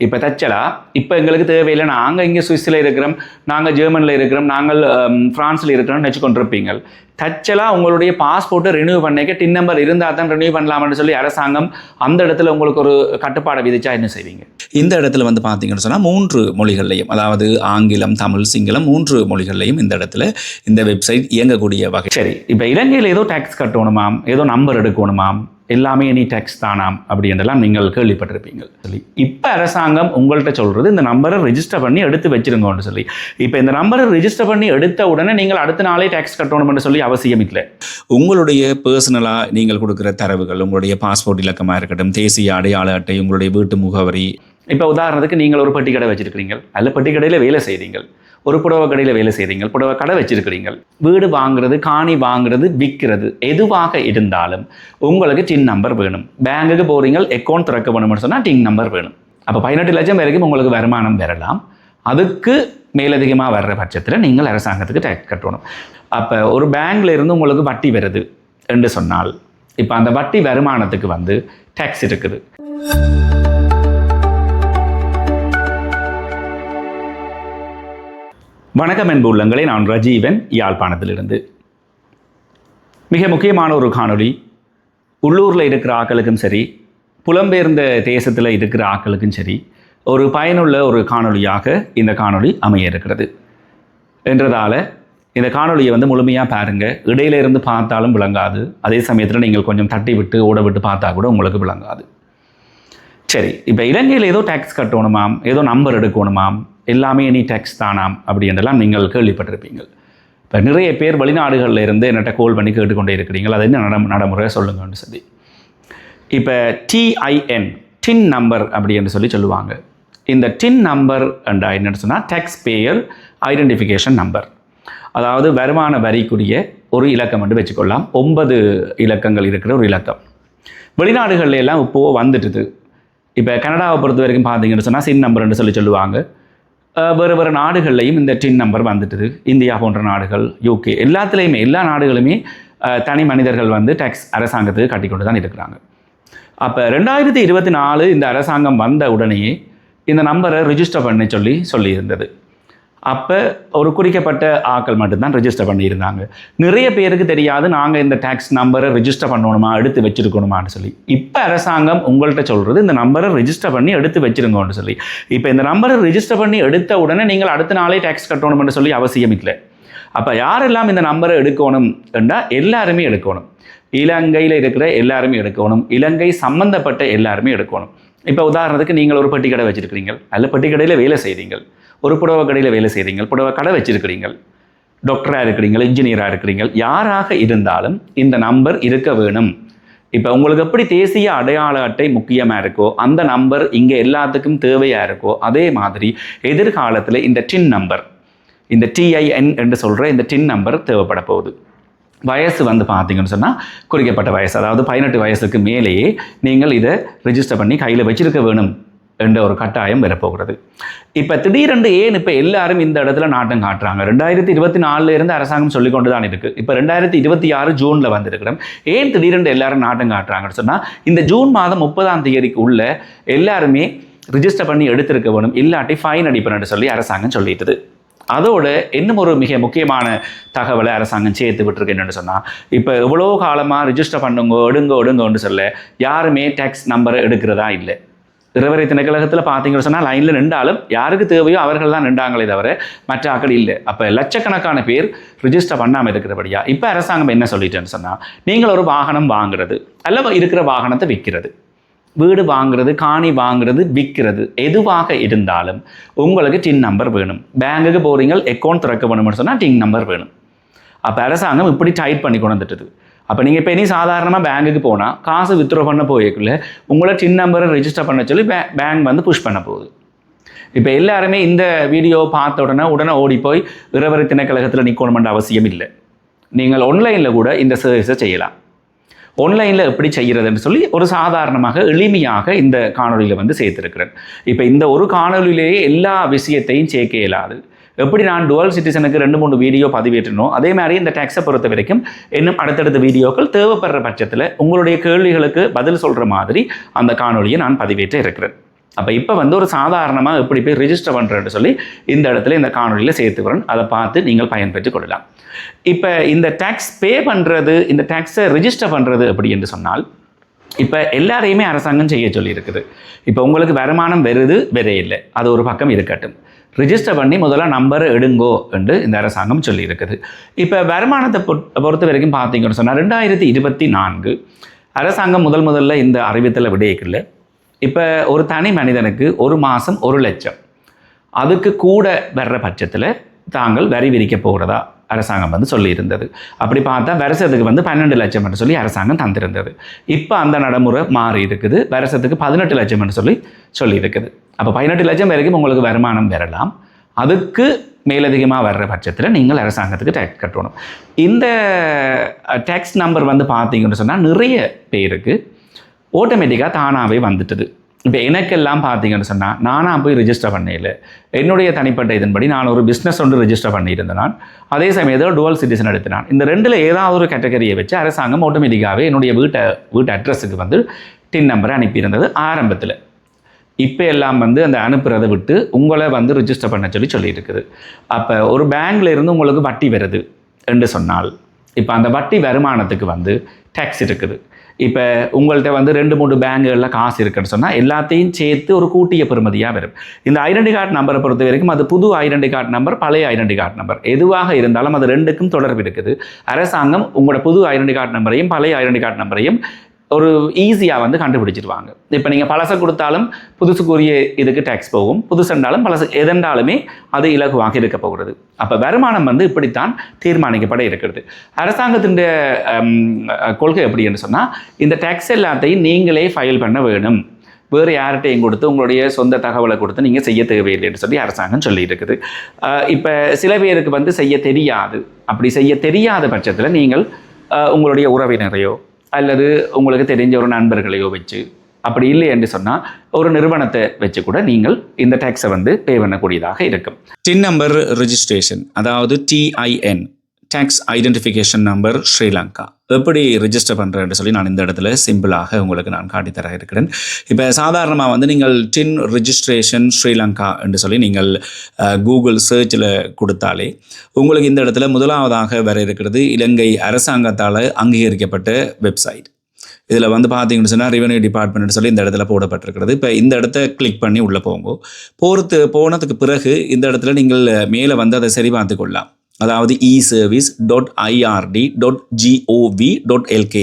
இப்போ தச்சலா இப்போ எங்களுக்கு தேவையில்லை, நாங்கள் இங்கே சுவிஸில் இருக்கிறோம், நாங்கள் ஜெர்மனியில் இருக்கிறோம், நாங்கள் ஃப்ரான்ஸில் இருக்கிறோம்னு வச்சுக்கொண்டிருப்பீங்க. தச்சலா உங்களுடைய பாஸ்போர்ட்டை ரினியூ பண்ணிக்க டின் நம்பர் இருந்தால் தான் ரினியூ பண்ணலாம்னு சொல்லி அரசாங்கம் அந்த இடத்துல உங்களுக்கு ஒரு கட்டுப்பாடை விதிச்சா என்ன செய்வீங்க? இந்த இடத்துல வந்து பார்த்தீங்கன்னு சொன்னால் 3 மொழிகள்லையும், அதாவது ஆங்கிலம், தமிழ், சிங்களம் 3 மொழிகள்லையும் இந்த இடத்துல இந்த வெப்சைட் இயங்கக்கூடிய வகை. சரி, இப்போ இலங்கையில் ஏதோ டேக்ஸ் கட்டணுமாம், ஏதோ நம்பர் எடுக்கணுமாம், எல்லாமே எனி டேக்ஸ் தானாம் அப்படி என்றெல்லாம் நீங்கள் கேள்விப்பட்டிருப்பீங்க. சொல்லி இப்போ அரசாங்கம் உங்கள்கிட்ட சொல்கிறது இந்த நம்பரை ரெஜிஸ்டர் பண்ணி எடுத்து வச்சிருங்கன்னு சொல்லி. இப்போ இந்த நம்பரை ரெஜிஸ்டர் பண்ணி எடுத்த உடனே நீங்கள் அடுத்த நாளே டேக்ஸ் கட்டணும்னு சொல்லி அவசியம் இல்லை. உங்களுடைய பர்சனலாக நீங்கள் கொடுக்குற தரவுகள், உங்களுடைய பாஸ்போர்ட் இலக்கமாக இருக்கட்டும், தேசிய அடையாள அட்டை, உங்களுடைய வீட்டு முகவரி. இப்போ உதாரணத்துக்கு நீங்கள் ஒரு பெட்டி கடை வச்சிருக்கிறீங்க, அல்ல பெட்டி கடையில் வேலை செய்கிறீங்க, ஒரு புடவை கடையில் வேலை செய்கிறீங்க, புடவை கடை வச்சிருக்கிறீங்க, வீடு வாங்குறது, காணி வாங்குறது, விற்கிறது எதுவாக இருந்தாலும் உங்களுக்கு டின் நம்பர் வேணும். பேங்குக்கு போகிறீங்க, அக்கௌண்ட் திறக்க வேணும்னு சொன்னால் டின் நம்பர் வேணும். அப்போ 18 லட்சம் வரைக்கும் உங்களுக்கு வருமானம் வரலாம். அதுக்கு மேலதிகமாக வர்ற பட்சத்தில் நீங்கள் அரசாங்கத்துக்கு டேக்ஸ் கட்டணும். அப்போ ஒரு பேங்க்ல இருந்து உங்களுக்கு வட்டி வருது என்று சொன்னால் இப்போ அந்த வட்டி வருமானத்துக்கு வந்து டேக்ஸ் இருக்குது. வணக்கம் அன்பு உள்ளங்களே, நான் ரஜீவன், யாழ்ப்பாணத்திலிருந்து. மிக முக்கியமான ஒரு காணொளி. உள்ளூரில் இருக்கிற ஆக்களுக்கும் சரி, புலம்பெயர்ந்த தேசத்தில் இருக்கிற ஆக்களுக்கும் சரி, ஒரு பயனுள்ள ஒரு காணொளியாக இந்த காணொளி அமைய இருக்கிறது என்றதால் இந்த காணொளியை வந்து முழுமையாக பாருங்கள். இடையில இருந்து பார்த்தாலும் விளங்காது, அதே சமயத்தில் நீங்கள் கொஞ்சம் தட்டி விட்டு ஓட விட்டு பார்த்தா கூட உங்களுக்கு விளங்காது. சரி, இப்போ இலங்கையில் ஏதோ டேக்ஸ் கட்டணுமாம், ஏதோ நம்பர் எடுக்கணுமாம், எல்லாமே எனி டேக்ஸ் தானாம் அப்படி என்றெல்லாம் நீங்கள் கேள்விப்பட்டிருப்பீங்க. இப்போ நிறைய பேர் வெளிநாடுகளில் இருந்து என்னட்ட கால் பண்ணி கேட்டுக்கொண்டே இருக்கிறீங்க, அது என்ன நடைமுறை சொல்லுங்கன்னு சொல்லி. இப்போ டிஐஎன், டின் நம்பர் அப்படி என்று சொல்லுவாங்க. இந்த டின் நம்பர் என்றா என்னென்னு சொன்னால் டேக்ஸ் பேயர் ஐடென்டிஃபிகேஷன் நம்பர், அதாவது வருமான வரிக்குரிய ஒரு இலக்கம் என்று வச்சுக்கொள்ளலாம். 9 இலக்கங்கள் இருக்கிற ஒரு இலக்கம். வெளிநாடுகளில் எல்லாம் இப்போது வந்துட்டுது. இப்போ கனடாவை பொறுத்த வரைக்கும் பார்த்தீங்கன்னு சொன்னால் சின் நம்பர்ன்னு சொல்லுவாங்க. வேறு நாடுகள்லையும் இந்த டின் நம்பர் வந்துட்டுது. இந்தியா போன்ற நாடுகள், யூகே, எல்லாத்துலேயுமே எல்லா நாடுகளுமே தனி மனிதர்கள் வந்து டேக்ஸ் அரசாங்கத்துக்கு கட்டிக்கொண்டு தான் இருக்கிறாங்க. அப்போ 2024 இந்த அரசாங்கம் வந்த உடனேயே இந்த நம்பரை ரிஜிஸ்டர் பண்ணி சொல்லியிருந்தது. அப்போ ஒரு குறிக்கப்பட்ட ஆக்கள் மட்டும்தான் ரெஜிஸ்டர் பண்ணியிருந்தாங்க. நிறைய பேருக்கு தெரியாது நாங்கள் இந்த டேக்ஸ் நம்பரை ரெஜிஸ்டர் பண்ணணுமா, எடுத்து வச்சிருக்கணுமான்னு சொல்லி. இப்போ அரசாங்கம் உங்கள்கிட்ட சொல்கிறது இந்த நம்பரை ரெஜிஸ்டர் பண்ணி எடுத்து வச்சிருங்கன்னு சொல்லி. இப்போ இந்த நம்பரை ரெஜிஸ்டர் பண்ணி எடுத்த உடனே நீங்கள் அடுத்த நாளே டேக்ஸ் கட்டணும்னு சொல்லி அவசியம் இல்லை. அப்போ யாரெல்லாம் இந்த நம்பரை எடுக்கணும் என்றால் எல்லாருமே எடுக்கணும். இலங்கையில் இருக்கிற எல்லாருமே எடுக்கணும், இலங்கை சம்பந்தப்பட்ட எல்லாருமே எடுக்கணும். இப்போ உதாரணத்துக்கு நீங்கள் ஒரு பெட்டி கடை வச்சிருக்கிறீங்க, அல்ல பெட்டி கடையில் வேலை செய்கிறீங்க, ஒரு புடவை கடையில் வேலை செய்கிறீங்க, புடவை கடை வச்சிருக்கிறீங்க, டாக்டராக இருக்கிறீங்க, இன்ஜினியராக இருக்கிறீங்க, யாராக இருந்தாலும் இந்த நம்பர் இருக்க வேணும். இப்போ உங்களுக்கு எப்படி தேசிய அடையாள அட்டை முக்கியமாக இருக்கோ, அந்த நம்பர் இங்கே எல்லாத்துக்கும் தேவையாக இருக்கோ, அதே மாதிரி எதிர்காலத்தில் இந்த டின் நம்பர், இந்த டிஐஎன் என்று சொல்கிற இந்த டின் நம்பர் தேவைப்பட போகுது. வயசு வந்து பார்த்தீங்கன்னு சொன்னால் குறிக்கப்பட்ட வயசு, அதாவது 18 வயசுக்கு மேலேயே நீங்கள் இதை ரெஜிஸ்டர் பண்ணி கையில் வச்சிருக்க வேணும் என்ற ஒரு கட்டாயம் வரப்போகிறது. இப்போ திடீரென்று ஏன் இப்போ எல்லாரும் இந்த இடத்துல நாட்டம் காட்டுறாங்க? 2024 இருந்து அரசாங்கம் சொல்லிக்கொண்டு தான் இருக்குது. இப்போ 2026 ஜூனில் வந்திருக்கிறோம். ஏன் திடீரென்று எல்லாரும் நாட்டம் காட்டுறாங்கன்னு சொன்னால், இந்த ஜூன் மாதம் 30ஆம் தேதிக்கு உள்ள எல்லாருமே ரிஜிஸ்டர் பண்ணி எடுத்திருக்க வேணும், இல்லாட்டி ஃபைன் அடிப்பேன்னு சொல்லி அரசாங்கம் சொல்லிட்டுது. அதோட இன்னும் ஒரு மிக முக்கியமான தகவலை அரசாங்கம் சேர்த்து விட்டுருக்கு. என்னென்னு சொன்னால், இப்போ எவ்வளோ காலமாக ரிஜிஸ்டர் பண்ணுங்க எடுங்கன்னு சொல்ல யாருமே டேக்ஸ் நம்பரை எடுக்கிறதா இல்லை. இரவரை திணைக்களத்தில் பார்த்தீங்கன்னு சொன்னால் லைனில் நின்றாலும் யாருக்கு தேவையோ அவர்கள் தான் நின்றாங்களே தவிர மற்ற ஆக்கள் இல்லை. அப்போ லட்சக்கணக்கான பேர் ரிஜிஸ்டர் பண்ணாமல் இருக்கிறபடியா இப்போ அரசாங்கம் என்ன சொல்லிட்டேன்னு சொன்னால், நீங்கள் ஒரு வாகனம் வாங்குறது அல்ல இருக்கிற வாகனத்தை விற்கிறது, வீடு வாங்குறது, காணி வாங்குறது, விற்கிறது எதுவாக இருந்தாலும் உங்களுக்கு டின் நம்பர் வேணும். பேங்குக்கு போகிறீங்க, அக்கௌண்ட் திறக்க வேணும்னு சொன்னால் டின் நம்பர் வேணும். அப்போ அரசாங்கம் இப்படி டைட் பண்ணி கொண்டு வந்துட்டுது. அப்போ நீங்கள் இப்போ இனி சாதாரணமாக பேங்குக்கு போனால் காசு வித்ட்ரா பண்ண போய்க்குள்ள உங்களை டின் நம்பரை ரெஜிஸ்டர் பண்ண சொல்லி பேங்க் வந்து புஷ் பண்ண போகுது. இப்போ எல்லாருமே இந்த வீடியோ பார்த்த உடனே ஓடி போய் இரவரை திணைக்களத்தில் நிற்கணுமென்ற அவசியம் இல்லை. நீங்கள் ஆன்லைனில் கூட இந்த சர்வீஸை செய்யலாம். ஆன்லைனில் எப்படி செய்கிறதுன்னு சொல்லி ஒரு சாதாரணமாக எளிமையாக இந்த காணொலியில் வந்து சேர்த்துருக்கிறேன். இப்போ இந்த ஒரு காணொலியிலேயே எல்லா விஷயத்தையும் சேர்க்க இயலாது. எப்படி நான் டுவல் சிட்டிசனுக்கு 2-3 வீடியோ பதிவேற்றணும், அதே மாதிரி இந்த டேக்ஸை பொறுத்த வரைக்கும் இன்னும் அடுத்தடுத்த வீடியோக்கள் தேவைப்படுற பட்சத்தில் உங்களுடைய கேள்விகளுக்கு பதில் சொல்கிற மாதிரி அந்த காணொலியை நான் பதிவேற்ற இருக்கிறேன். அப்போ இப்போ வந்து ஒரு சாதாரணமாக எப்படி போய் ரிஜிஸ்டர் பண்ணுறேன்னு சொல்லி இந்த இடத்துல இந்த காணொலியில் சேர்த்துக்கிறேன். அதை பார்த்து நீங்கள் பயன்பெற்றுக் கொள்ளலாம். இப்போ இந்த டேக்ஸ் பே பண்ணுறது, இந்த டேக்ஸை ரிஜிஸ்டர் பண்ணுறது எப்படி என்று சொன்னால், இப்போ எல்லாரையுமே அரசாங்கம் செய்ய சொல்லியிருக்குது. இப்போ உங்களுக்கு வருமானம் வருது இல்லை, அது ஒரு பக்கம் இருக்கட்டும், ரிஜிஸ்டர் பண்ணி முதல்ல நம்பரை எடுங்கோ என்று இந்த அரசாங்கம் சொல்லியிருக்குது. இப்போ வருமானத்தை பொறுத்த வரைக்கும் பார்த்தீங்கன்னு சொன்னால் 2024 அரசாங்கம் முதல்ல இந்த அறிவித்தலை விடையிக்கல. இப்போ ஒரு தனி மனிதனுக்கு ஒரு மாதம் 1 லட்சம் அதுக்கு கூட வர்ற பட்சத்தில் தாங்கள் வரி விதிக்க போகிறதா அரசாங்கம் வந்து சொல்லியிருந்தது. அப்படி பார்த்தா வருஷத்துக்கு வந்து 12 லட்சம் என்று சொல்லி அரசாங்கம் தந்திருந்தது. இப்போ அந்த நடைமுறை மாறி இருக்குது. வருஷத்துக்கு 18 லட்சம் என்று சொல்லியிருக்குது. அப்போ 18 லட்சம் வரைக்கும் உங்களுக்கு வருமானம் வரலாம். அதுக்கு மேலதிகமாக வர்ற பட்சத்தில் நீங்கள் அரசாங்கத்துக்கு டேக்ஸ் கட்டணும். இந்த டேக்ஸ் நம்பர் வந்து பார்த்தீங்கன்னு சொன்னால் நிறைய பேருக்கு ஆட்டோமேட்டிக்காக தானாகவே வந்துட்டுது. இப்போ எனக்கெல்லாம் பார்த்தீங்கன்னு சொன்னால் நானாக போய் ரிஜிஸ்டர் பண்ணல. என்னுடைய தனிப்பட்ட இதன்படி நான் ஒரு பிஸ்னஸ் ஒன்று ரிஜிஸ்டர் பண்ணியிருந்தேன். நான் அதே சமயத்தில் டுவல் சிட்டிசன் எடுத்தினான். இந்த ரெண்டில் ஏதாவது ஒரு கேட்டகரியை வச்சு அரசாங்கம் ஆட்டோமேட்டிக்காகவே என்னுடைய வீட்டு அட்ரஸுக்கு வந்து டின் நம்பரை அனுப்பியிருந்தது ஆரம்பத்தில். இப்போ எல்லாம் வந்து அந்த அனுப்புறதை விட்டு உங்களை வந்து ரிஜிஸ்டர் பண்ண சொல்லியிருக்குது. அப்போ ஒரு பேங்க்ல இருந்து உங்களுக்கு வட்டி வருது என்று சொன்னால், இப்போ அந்த வட்டி வருமானத்துக்கு வந்து டேக்ஸ் இருக்குது. இப்போ உங்கள்கிட்ட வந்து 2-3 பேங்குகளில் காசு இருக்குன்னு சொன்னால் எல்லாத்தையும் சேர்த்து ஒரு கூட்டிய பெறுமதியாக வரும். இந்த ஐடென்டி கார்டு நம்பரை பொறுத்த வரைக்கும் அது புது ஐடென்டி கார்டு நம்பர், பழைய ஐடென்டி கார்டு நம்பர் எதுவாக இருந்தாலும் அது ரெண்டுக்கும் தொடர்பு இருக்குது. அரசாங்கம் உங்களோட புது ஐடென்டி கார்டு நம்பரையும் பழைய ஐடென்டி கார்டு நம்பரையும் ஒரு ஈஸியாக வந்து கண்டுபிடிச்சிருவாங்க. இப்போ நீங்கள் பழசை கொடுத்தாலும் புதுசுக்குரிய இதுக்கு டேக்ஸ் போகும், புதுசென்றாலும் பழசு எதென்றாலுமே அது இலகுவாக இருக்க போகிறது. அப்போ வருமானம் வந்து இப்படித்தான் தீர்மானிக்கப்பட இருக்கிறது. அரசாங்கத்தின் கொள்கை எப்படி என்று சொன்னால், இந்த டேக்ஸ் எல்லாத்தையும் நீங்களே ஃபைல் பண்ண வேணும், வேறு யார்கிட்டையும் கொடுத்து உங்களுடைய சொந்த தகவலை கொடுத்து நீங்கள் செய்ய தேவையில்லை என்று சொல்லி அரசாங்கம் சொல்லி இருக்குது. இப்போ சில பேருக்கு வந்து செய்ய தெரியாது. அப்படி செய்ய தெரியாத பட்சத்தில் நீங்கள் உங்களுடைய உறவினரையோ அல்லது உங்களுக்கு தெரிஞ்ச ஒரு நண்பர்களையோ வச்சு, அப்படி இல்லை என்று சொன்னால் ஒரு நிறுவனத்தை வச்சு கூட நீங்கள் இந்த டேக்ஸை வந்து பே பண்ணக்கூடியதாக இருக்கும். டின் நம்பர் ரிஜிஸ்ட்ரேஷன், அதாவது TIN, tax identification number Sri Lanka, எப்படி ரிஜிஸ்டர் பண்ணுறேன்னு சொல்லி நான் இந்த இடத்துல சிம்பிளாக உங்களுக்கு நான் காட்டித்தர இருக்கிறேன். இப்போ சாதாரணமாக வந்து நீங்கள் டின் ரிஜிஸ்ட்ரேஷன் ஸ்ரீலங்கா என்று சொல்லி நீங்கள் கூகுள் சர்ச்சில் கொடுத்தாலே உங்களுக்கு இந்த இடத்துல முதலாவதாக வர இருக்கிறது இலங்கை அரசாங்கத்தால் அங்கீகரிக்கப்பட்ட வெப்சைட். இதில் வந்து பார்த்தீங்கன்னு சொன்னால் ரெவென்யூ டிபார்ட்மெண்ட் சொல்லி இந்த இடத்துல போடப்பட்டிருக்கிறது. இப்போ இந்த இடத்த கிளிக் பண்ணி உள்ளே போனதுக்கு பிறகு இந்த இடத்துல நீங்கள் மேலே வந்து அதை சரி பார்த்து கொள்ளலாம். அதாவது eservice.ird.gov.lk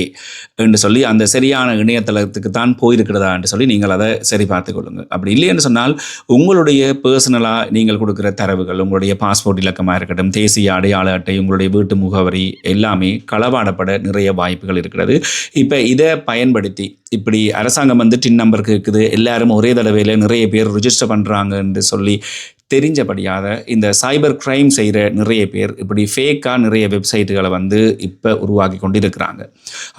என்று சொல்லி அந்த சரியான இணையதளத்துக்கு தான் போயிருக்கிறதா என்று சொல்லி நீங்கள் அதை சரி பார்த்து கொள்ளுங்கள். அப்படி இல்லைன்னு சொன்னால் உங்களுடைய பர்சனலாக நீங்கள் கொடுக்குற தரவுகள், உங்களுடைய பாஸ்போர்ட் இலக்கமாக இருக்கட்டும், தேசிய அடையாள அட்டை, உங்களுடைய வீட்டு முகவரி எல்லாமே களவாடப்பட நிறைய வாய்ப்புகள் இருக்கிறது. இப்போ இதை பயன்படுத்தி இப்படி அரசாங்கம் வந்து டின் நம்பர் கேட்குது, எல்லாரும் ஒரே தடவையில் நிறைய பேர் ரிஜிஸ்டர் பண்ணுறாங்க என்று சொல்லி தெரிஞ்சபடியாத இந்த சைபர் கிரைம் செய்கிற நிறைய பேர் இப்படி ஃபேக்காக நிறைய வெப்சைட்டுகளை வந்து இப்போ உருவாக்கி கொண்டு இருக்கிறாங்க.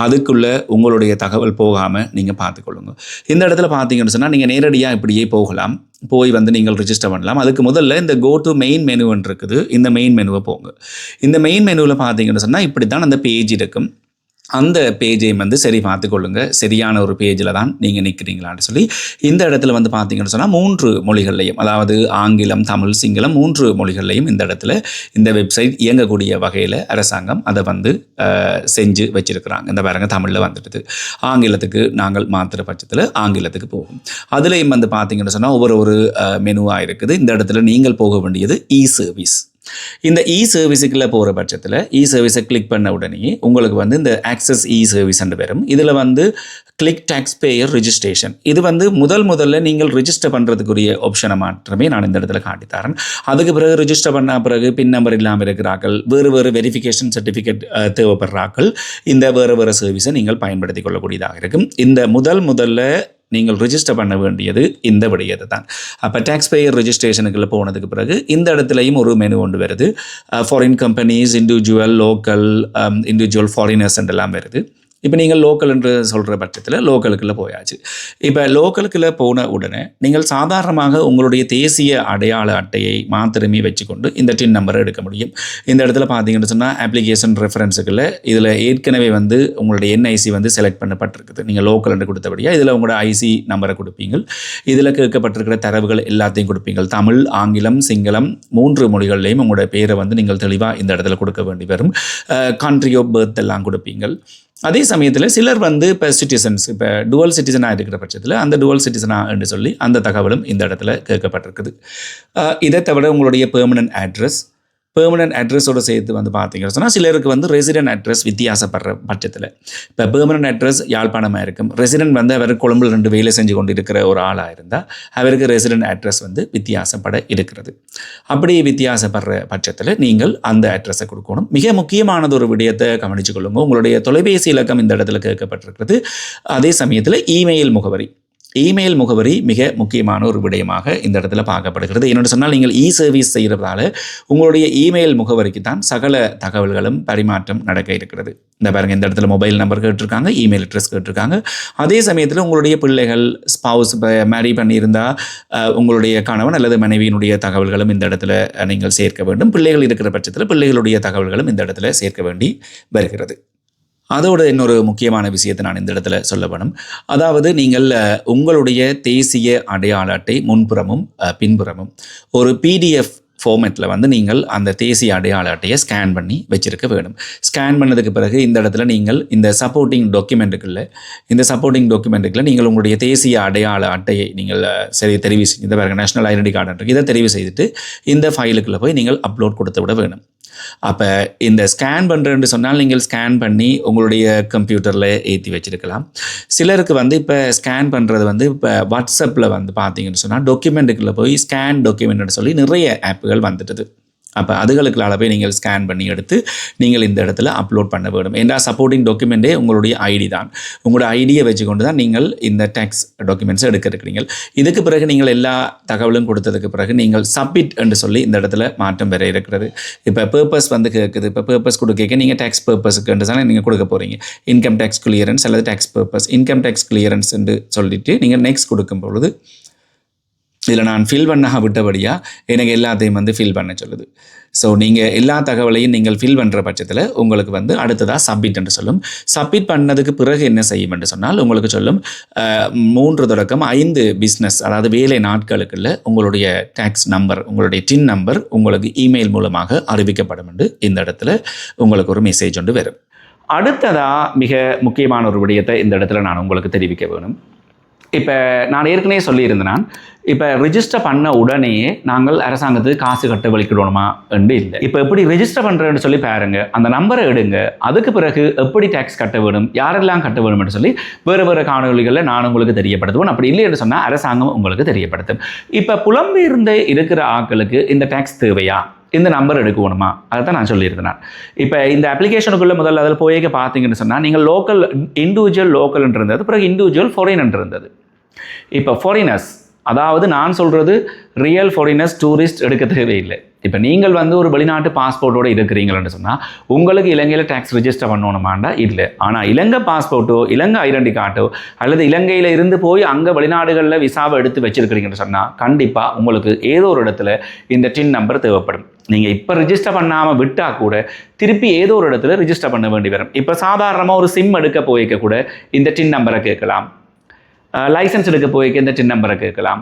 அதுக்குள்ளே உங்களுடைய தகவல் போகாமல் நீங்கள் பார்த்துக்கொள்ளுங்க. இந்த இடத்துல பார்த்தீங்கன்னு சொன்னால் நீங்கள் நேரடியாக இப்படியே போய் வந்து நீங்கள் ரிஜிஸ்டர் பண்ணலாம். அதுக்கு முதல்ல இந்த கோ டு மெயின் மெனுன்னு இருக்குது. இந்த மெயின் மெனுவை போங்க. இந்த மெயின் மெனுவில் பார்த்தீங்கன்னு சொன்னால் இப்படி தான் அந்த பேஜ் இருக்கும். அந்த பேஜையும் வந்து சரி பார்த்துக்கொள்ளுங்க, சரியான ஒரு பேஜில் தான் நீங்கள் நிற்கிறீங்களான்னு சொல்லி. இந்த இடத்துல வந்து பார்த்தீங்கன்னு சொன்னால் 3 மொழிகள்லையும், அதாவது ஆங்கிலம், தமிழ், சிங்களம் 3 மொழிகள்லையும் இந்த இடத்துல இந்த வெப்சைட் இயங்கக்கூடிய வகையில் அரசாங்கம் அதை வந்து செஞ்சு வச்சுருக்கிறாங்க. இந்த பாருங்க, தமிழில் வந்துடுது. ஆங்கிலத்துக்கு நாங்கள் மாற்றுற பட்சத்தில் ஆங்கிலத்துக்கு போகும். அதுலேயும் வந்து பார்த்தீங்கன்னு சொன்னால் ஒவ்வொரு மெனுவாக இருக்குது. இந்த இடத்துல நீங்கள் போக வேண்டியது இ-சர்வீஸ். இந்த இ-சர்வீஸுக்குள்ளே போகிற பட்சத்தில் இ-சர்வீஸை கிளிக் பண்ண உடனே உங்களுக்கு வந்து இந்த ஆக்சஸ் இ-சர்வீஸ் என்று வரும். இதில் வந்து கிளிக் டேக்ஸ் பேயர் ரிஜிஸ்ட்ரேஷன், இது வந்து முதல்ல நீங்கள் ரிஜிஸ்டர் பண்ணுறதுக்குரிய ஆப்ஷனை மாற்றமே நான் இந்த இடத்துல காட்டித்தரேன். அதுக்கு பிறகு ரிஜிஸ்டர் பண்ண பிறகு பின் நம்பர் இல்லாமல் இருக்கிறார்கள், வேறு வெரிஃபிகேஷன் சர்டிஃபிகேட் தேவைப்படுறார்கள், இந்த வேறு சர்வீஸை நீங்கள் பயன்படுத்தி கொள்ளக்கூடியதாக இருக்கும். இந்த முதல்ல நீங்கள் ரிஜிஸ்டர் பண்ண வேண்டியது இந்த விடயத்தை தான். அப்போ டேக்ஸ் பேயர் ரிஜிஸ்ட்ரேஷனுக்குள்ள போனதுக்கு பிறகு இந்த இடத்துலையும் ஒரு மெனு ஒன்று வருது. Foreign companies, individual, local, individual foreigners எல்லாம் வருது. இப்போ நீங்கள் லோக்கல் என்று சொல்கிற பட்சத்தில் லோக்கலுக்குள்ளே போயாச்சு. இப்போ லோக்கலுக்குள்ளே போன உடனே நீங்கள் சாதாரணமாக உங்களுடைய தேசிய அடையாள அட்டையை மாத்திரமே வச்சுக்கொண்டு இந்த டின் நம்பரை எடுக்க முடியும். இந்த இடத்துல பார்த்தீங்கன்னு சொன்னால் அப்ளிகேஷன் ரெஃபரன்ஸுக்குள்ள இதில் ஏற்கனவே வந்து உங்களுடைய என்ஐசி வந்து செலக்ட் பண்ணப்பட்டிருக்குது. நீங்கள் லோக்கல் என்று கொடுத்தபடியாக இதில் உங்களோட ஐசி நம்பரை கொடுப்பீங்க. இதில் கேட்கப்பட்டிருக்கிற தரவுகள் எல்லாத்தையும் கொடுப்பீங்க. தமிழ், ஆங்கிலம், சிங்களம் 3 மொழிகள்லையும் உங்களோட பேரை வந்து நீங்கள் தெளிவாக இந்த இடத்துல கொடுக்க வேண்டி வரும். கண்ட்ரி ஆஃப் பர்த் எல்லாம் கொடுப்பீங்க. அதே சமயத்தில் சிலர் வந்து இப்போ சிட்டிசன்ஸ், இப்போ டுவல் சிட்டிசனாக இருக்கிற பட்சத்தில் அந்த டுவல் சிட்டிசனாக என்று சொல்லி அந்த தகவலும் இந்த இடத்துல கேட்கப்பட்டிருக்குது. இதை தவிர உங்களுடைய பெர்மனன்ட் அட்ரஸோடு சேர்த்து வந்து பார்த்தீங்கன்னு சொன்னால் சிலருக்கு வந்து ரெசிடென்ட் அட்ரஸ் வித்தியாசப்படுற பட்சத்தில், இப்போ பெர்மனன்ட் அட்ரஸ் யாழ்ப்பாணமாக இருக்கும், ரெசிடென்ட் வந்து அவர் கொழும்பில் 2 வேலை செஞ்சு கொண்டு இருக்கிற ஒரு ஆளாக இருந்தால் அவருக்கு ரெசிடென்ட் அட்ரஸ் வந்து வித்தியாசப்பட இருக்கிறது. அப்படி வித்தியாசப்படுற பட்சத்தில் நீங்கள் அந்த அட்ரஸை கொடுக்கணும். மிக முக்கியமானது ஒரு விடயத்தை கவனித்து கொள்ளுங்க. உங்களுடைய தொலைபேசி இலக்கம் இந்த இடத்துல கேட்கப்பட்டிருக்கிறது. அதே சமயத்தில் இமெயில் முகவரி மிக முக்கியமான ஒரு விடயமாக இந்த இடத்துல பார்க்கப்படுகிறது. என்னென்னு சொன்னால் நீங்கள் சர்வீஸ் செய்கிறதால உங்களுடைய இமெயில் முகவரிக்கு தான் சகல தகவல்களும் பரிமாற்றம் நடக்க இருக்கிறது. இந்த பாருங்கள், இந்த இடத்துல மொபைல் நம்பர் கேட்டிருக்காங்க, இமெயில் அட்ரஸ் கேட்டிருக்காங்க. அதே சமயத்தில் உங்களுடைய பிள்ளைகள், ஸ்பவுஸ், மேரி பண்ணியிருந்தால் உங்களுடைய கணவன் அல்லது மனைவியினுடைய தகவல்களும் இந்த இடத்துல நீங்கள் சேர்க்க வேண்டும். பிள்ளைகள் இருக்கிற பட்சத்தில் பிள்ளைகளுடைய தகவல்களும் இந்த இடத்துல சேர்க்க வேண்டி வருகிறது. அதோட இன்னொரு முக்கியமான விஷயத்தை நான் இந்த இடத்துல சொல்ல வேணும். அதாவது நீங்கள் உங்களுடைய தேசிய அடையாள அட்டை முன்புறமும் பின்புறமும் ஒரு PDF ஃபார்மேட்டில் வந்து நீங்கள் அந்த தேசிய அடையாள அட்டையை ஸ்கேன் பண்ணி வச்சுருக்க வேணும். ஸ்கேன் பண்ணதுக்கு பிறகு இந்த இடத்துல நீங்கள் இந்த சப்போர்ட்டிங் டாக்குமெண்ட்டுக்குள்ள நீங்கள் உங்களுடைய தேசிய அடையாள அட்டையை நீங்கள் தெரிவு செஞ்சு, இந்த பாருங்க நேஷனல் ஐடென்டி கார்டு இருக்கு, இதை தெரிவு செய்துட்டு இந்த ஃபைலுக்குள்ளே போய் நீங்கள் அப்லோட் கொடுத்து விட வேணும். அப்போ இந்த ஸ்கேன் பண்ணுறேன்னு சொன்னால் நீங்கள் ஸ்கேன் பண்ணி உங்களுடைய கம்ப்யூட்டரில் ஏற்றி வச்சுருக்கலாம். சிலருக்கு வந்து இப்போ ஸ்கேன் பண்ணுறது வந்து இப்போ வாட்ஸ்அப்பில் வந்து பார்த்தீங்கன்னு சொன்னால் டாக்குமெண்ட்டுக்குள்ளே போய் ஸ்கேன் டாக்குமெண்ட்னு சொல்லி நிறைய ஆப்புகள் வந்துட்டுது. அப்போ அதுகளுக்குள்ளால போய் நீங்கள் ஸ்கேன் பண்ணி எடுத்து நீங்கள் இந்த இடத்துல அப்லோட் பண்ண வேண்டும். ஏன்னா சப்போர்ட்டிங் டாக்குமெண்ட்டே உங்களுடைய ஐடி தான். உங்களோட ஐடியை வச்சுக்கொண்டு தான் நீங்கள் இந்த டேக்ஸ் டாக்குமெண்ட்ஸை எடுக்க இருக்கிறீங்க. இதுக்கு பிறகு நீங்கள் எல்லா தகவலும் கொடுத்ததுக்கு பிறகு நீங்கள் சப்மிட் என்று சொல்லி இந்த இடத்துல மாற்றம் வர இருக்கிறது. இப்போ பர்பஸ் வந்து கேட்குது. இப்போ பர்பஸ் கொடுக்க நீங்கள் டேக்ஸ் பர்பஸுக்கு தானே நீங்கள் கொடுக்க போகிறீங்க. இன்கம் டேக்ஸ் கிளியரன்ஸ் அல்லது tax purpose. Income tax clearance என்று சொல்லிட்டு நீங்கள் நெக்ஸ்ட் கொடுக்கும் பொழுது இதில் நான் ஃபில் பண்ண விட்டபடியாக எனக்கு எல்லாத்தையும் வந்து ஃபில் பண்ண சொல்லுது. ஸோ நீங்கள் எல்லா தகவலையும் நீங்கள் ஃபில் பண்ணுற பட்சத்தில் உங்களுக்கு வந்து அடுத்ததாக சப்மிட் என்று சொல்லும். சப்மிட் பண்ணதுக்கு பிறகு என்ன செய்யும் என்று சொன்னால் உங்களுக்கு சொல்லும் 3 தொடக்கம் 5 பிஸ்னஸ், அதாவது வேலை நாட்களுக்குள்ள உங்களுடைய டேக்ஸ் நம்பர், உங்களுடைய டின் நம்பர் உங்களுக்கு இமெயில் மூலமாக அறிவிக்கப்படும் என்று இந்த இடத்துல உங்களுக்கு ஒரு மெசேஜ் ஒன்று வரும். அடுத்ததாக மிக முக்கியமான ஒரு விடயத்தை இந்த இடத்துல நான் உங்களுக்கு தெரிவிக்க வேணும். இப்போ நான் ஏற்கனவே சொல்லியிருந்தேன், இப்போ ரிஜிஸ்டர் பண்ண உடனேயே நாங்கள் அரசாங்கத்துக்கு காசு கட்ட வலிக்கிடணுமா என்று இல்லை. இப்போ எப்படி ரிஜிஸ்டர் பண்ணுறேன்னு சொல்லி பாருங்க, அந்த நம்பரை எடுங்க, அதுக்கு பிறகு எப்படி டேக்ஸ் கட்ட வேணும், யாரெல்லாம் கட்ட வேணும்னு சொல்லி வேறு காணொலிகளில் நான் உங்களுக்கு தெரியப்படுத்துவேன். அப்படி இல்லை என்று சொன்னால் அரசாங்கம் உங்களுக்கு தெரியப்படுத்தும். இப்போ புலம்பெயர்ந்து இருக்கிற ஆட்களுக்கு இந்த டேக்ஸ் தேவையா, இந்த நம்பர் எடுக்கணுமா, அதை தான் நான் சொல்லியிருந்தேன். இப்போ இந்த அப்ளிகேஷனுக்குள்ளே முதல்ல அதில் போய் பார்த்தீங்கன்னு சொன்னால் நீங்கள் இண்டிவிஜுவல் லோக்கல்ன்றது இருந்தது, பிறகு இண்டிவிஜுவல் ஃபாரின் இருந்தது. இப்போ ஃபாரினர்ஸ், அதாவது நான் சொல்கிறது ரியல் ஃபாரினர்ஸ், டூரிஸ்ட் எடுக்க தேவையில்லை. இப்போ நீங்கள் வந்து ஒரு வெளிநாட்டு பாஸ்போர்ட்டோடு இருக்கிறீங்கன்னு சொன்னால் உங்களுக்கு இலங்கையில் டேக்ஸ் ரிஜிஸ்டர் பண்ணணுமாண்டா இல்லை. ஆனால் இலங்கை பாஸ்போர்ட்டோ இலங்கை ஐடென்டி கார்டோ அல்லது இலங்கையில் இருந்து போய் அங்கே வெளிநாடுகளில் விசாவை எடுத்து வச்சிருக்கிறீங்கன்னு சொன்னால் கண்டிப்பாக உங்களுக்கு ஏதோ ஒரு இடத்துல இந்த டின் நம்பர் தேவைப்படும். நீங்கள் இப்போ ரிஜிஸ்டர் பண்ணாமல் விட்டால் கூட திருப்பி ஏதோ ஒரு இடத்துல ரிஜிஸ்டர் பண்ண வேண்டி வரும். இப்போ சாதாரணமாக ஒரு சிம் எடுக்க போய்க்க கூட இந்த டின் நம்பரை கேட்கலாம். லைசன்ஸ் எடுக்க போய்க்க இந்த டின் நம்பரை கேட்கலாம்.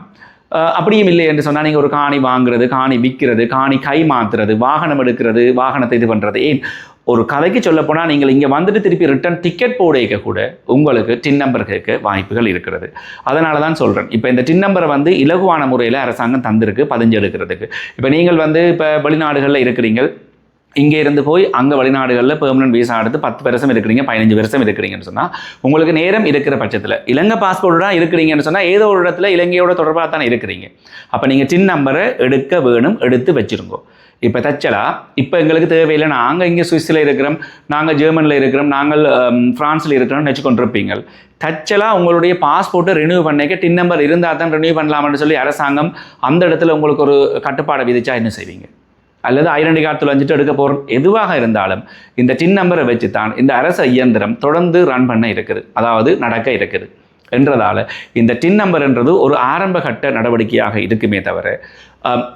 அப்படியும் இல்லை என்று சொன்னால் நீங்கள் ஒரு காணி வாங்குறது, காணி விற்கிறது, காணி கை மாற்றுறது, வாகனம் எடுக்கிறது, வாகனத்தை இது பண்ணுறது, ஏன் ஒரு கதைக்கு சொல்ல போனால் நீங்கள் இங்கே வந்துட்டு திருப்பி ரிட்டர்ன் டிக்கெட் போட கூட உங்களுக்கு டின் நம்பர் கேட்க வாய்ப்புகள் இருக்கிறது. அதனால தான் சொல்கிறேன், இப்போ இந்த டின் நம்பரை வந்து இலகுவான முறையில் அரசாங்கம் தந்திருக்கு பதிஞ்சு எடுக்கிறதுக்கு. இப்போ நீங்கள் வந்து இப்போ வெளிநாடுகளில் இருக்கிறீங்க, இங்கே இருந்து போய் அங்கே வெளிநாடுகளில் பெர்மனன்ட் வீசா எடுத்து 10 வருஷம் இருக்கிறீங்க, 15 வருஷம் இருக்கிறீங்கன்னு சொன்னால் உங்களுக்கு நேரம் இருக்கிற பட்சத்தில் இலங்கை பாஸ்போர்ட் தான் இருக்கிறீங்கன்னு சொன்னால் ஏதோ ஒரு இடத்துல இலங்கையோட தொடர்பாக தானே இருக்கிறீங்க. அப்போ நீங்கள் டின் நம்பரை எடுக்க வேணும், எடுத்து வச்சுருங்கோ. இப்போ தச்சலா இப்போ எங்களுக்கு தேவையில்லை, நாங்கள் இங்கே சுவிஸில் இருக்கிறோம், நாங்கள் ஜெர்மனியில் இருக்கிறோம், நாங்கள் ஃப்ரான்ஸில் இருக்கிறோம்னு வச்சுக்கொண்டிருப்பீங்க. தச்சலாக உங்களுடைய பாஸ்போர்ட்டை ரினியூ பண்ணிக்க டின் நம்பர் இருந்தால் தான் ரினியூ பண்ணலாம்னு சொல்லி அரசாங்கம் அந்த இடத்துல உங்களுக்கு ஒரு கட்டுப்பாடை விதிச்சா என்ன செய்வீங்க? அல்லது ஐடென்டி கார்டு தொலைஞ்சிட்டு எடுக்க போகிறோம், எதுவாக இருந்தாலும் இந்த டின் நம்பரை வச்சு தான் இந்த அரச இயந்திரம் தொடர்ந்து ரன் பண்ண இருக்குது, அதாவது நடக்க இருக்குது என்றதால் இந்த டின் நம்பர்ன்றது ஒரு ஆரம்ப கட்ட நடவடிக்கையாக இருக்குமே தவிர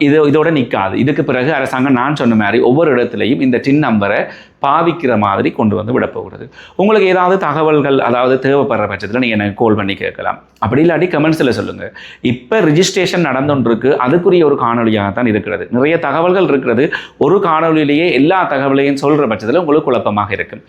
இதோட நிற்காது. இதுக்கு பிறகு அரசாங்கம் நான் சொன்ன மாதிரி ஒவ்வொரு இடத்துலையும் இந்த டின் நம்பரை பாவிக்கிற மாதிரி கொண்டு வந்து விடப்போகிறது. உங்களுக்கு ஏதாவது தகவல்கள் அதாவது தேவைப்படுற பட்சத்தில் நீங்கள் எனக்கு கால் பண்ணி கேட்கலாம், அப்படி இல்லாட்டி கமெண்ட்ஸில் சொல்லுங்கள். இப்போ ரிஜிஸ்ட்ரேஷன் நடந்துருக்கு, அதுக்குரிய ஒரு காணொலியாக தான் இருக்கிறது. நிறைய தகவல்கள் இருக்கிறது, ஒரு காணொலியிலேயே எல்லா தகவலையும் சொல்கிற பட்சத்தில் உங்களுக்கு குழப்பமாக இருக்கும்.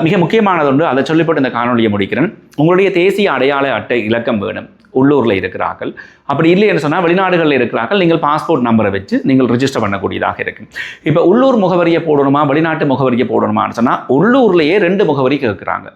மிக முக்கியமானது ஒன்று, அதை சொல்லிப்பட்டு இந்த காணொலியை முடிக்கிறேன். உங்களுடைய தேசிய அடையாள அட்டை இலக்கம் வேணும் உள்ளூரில் இருக்கிறார்கள். அப்படி இல்லைன்னு சொன்னால் வெளிநாடுகளில் இருக்கிறார்கள், நீங்கள் பாஸ்போர்ட் நம்பரை வச்சு நீங்கள் ரிஜிஸ்டர் பண்ணக்கூடியதாக இருக்கும். இப்போ உள்ளூர் முகவரியை போடணுமா வெளிநாட்டு முகவரியை போடணுமான்னு சொன்னால் உள்ளூர்லேயே 2 முகவரி கேட்குறாங்க.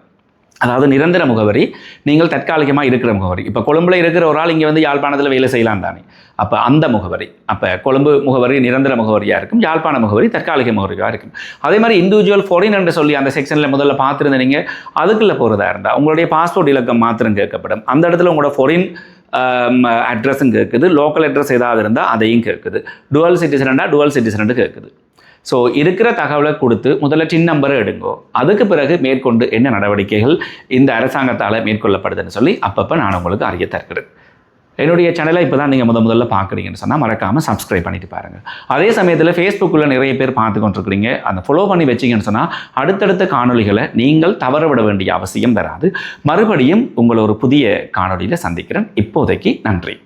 அதாவது நிரந்தர முகவரி, நீங்கள் தற்காலிகமாக இருக்கிற முகவரி. இப்போ கொழும்பில் இருக்கிற ஒரு ஆள் இங்கே வந்து யாழ்ப்பாணத்தில் வேலை செய்யலாம் தானே, அப்போ அந்த முகவரி, அப்போ கொழும்பு முகவரி நிரந்தர முகவரியாக இருக்கும், யாழ்ப்பாண முகவரி தற்காலிக முகவரியாக இருக்கும். அதே மாதிரி இண்டிவிஜுவல் ஃபாரின் என்று சொல்லி அந்த செக்ஷனில் முதல்ல பார்த்துருந்தீங்க, அதுக்குள்ளே போகிறதா இருந்தால் உங்களுடைய பாஸ்போர்ட் இலக்கம் மாத்திரம் கேட்கப்படும். அந்த இடத்துல உங்களோட ஃபாரின் அட்ரஸும் கேட்குது, லோக்கல் அட்ரஸ் ஏதாவது இருந்தால் அதையும் கேட்குது, டுவல் சிட்டிசன்டா டுவல் சிட்டிசன் கேட்குது. ஸோ இருக்கிற தகவலை கொடுத்து முதல்ல டின் நம்பரை எடுங்கோ, அதுக்கு பிறகு மேற்கொண்டு என்ன நடவடிக்கைகள் இந்த அரசாங்கத்தால் மேற்கொள்ளப்படுதுன்னு சொல்லி அப்பப்போ நான் உங்களுக்கு அறிய தருகிறேன். என்னுடைய சேனலை இப்போ தான் நீங்கள் முதல்ல பார்க்குறீங்கன்னு சொன்னால் மறக்காமல் சப்ஸ்கிரைப் பண்ணிட்டு பாருங்கள். அதே சமயத்தில் ஃபேஸ்புக்கில் நிறைய பேர் பார்த்து கொண்டிருக்கிறீங்க, அந்த ஃபாலோ பண்ணி வச்சிங்கன்னு சொன்னால் அடுத்தடுத்த காணொலிகளை நீங்கள் தவறவிட வேண்டிய அவசியம் வராது. மறுபடியும் உங்களை ஒரு புதிய காணொலியில் சந்திக்கிறேன். இப்போதைக்கு நன்றி.